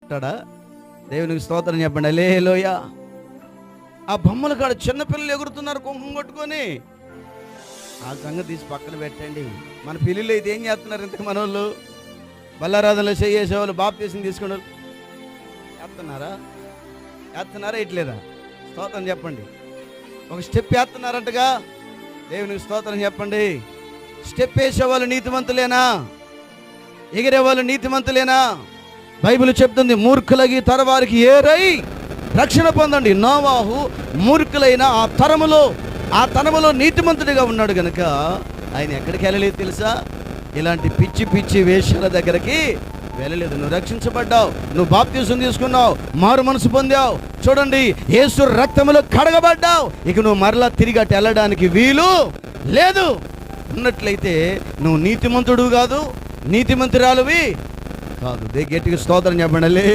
అంటాడా? దేవునికి స్తోత్రం చెప్పండి. హల్లెలూయా. ఆ బొమ్మల కాడ చిన్నపిల్లలు ఎగురుతున్నారు కుంకుమ కొట్టుకొని. ఆ సంగతి తీసి పక్కన పెట్టండి. మన పిల్లలు అయితే ఏం చేస్తున్నారు? ఇంతకు మన వాళ్ళు బల్లారాధనలో చేసేవాళ్ళు, బాప్తీసం తీసుకునే వాళ్ళు వేస్తున్నారా ఇట్లేదా? స్తోత్రం చెప్పండి. ఒక స్టెప్ వేస్తున్నారంటగా. దేవునికి స్తోత్రం చెప్పండి. స్టెప్ వేసేవాళ్ళు నీతిమంతులేనా? ఎగిరేవాళ్ళు నీతిమంతులేనా? బైబిల్ చెప్తుంది, మూర్ఖులకి తరవారికి ఏరై రక్షణ పొందండి. నోవాహు మూర్ఖులైన ఆ తరములో నీతిమంతుడిగా ఉన్నాడు గనుక ఆయన ఎక్కడికి వెళ్ళలేదు తెలుసా? ఇలాంటి పిచ్చి పిచ్చి వేషాల దగ్గరికి వెళ్ళలేదు. నువ్వు రక్షించబడ్డావు, నువ్వు బాప్తీసం తీసుకున్నావు, మారు మనసు పొందావు. చూడండి, యేసు రక్తములో కడగబడ్డావు. ఇక నువ్వు మరలా తిరిగి అటు వెళ్ళడానికి వీలు లేదు. ఉన్నట్లయితే నువ్వు నీతిమంతుడు కాదు, నీతిమంతురాలువి కాదు. గట్టిగా స్తోత్రం చెప్పండి.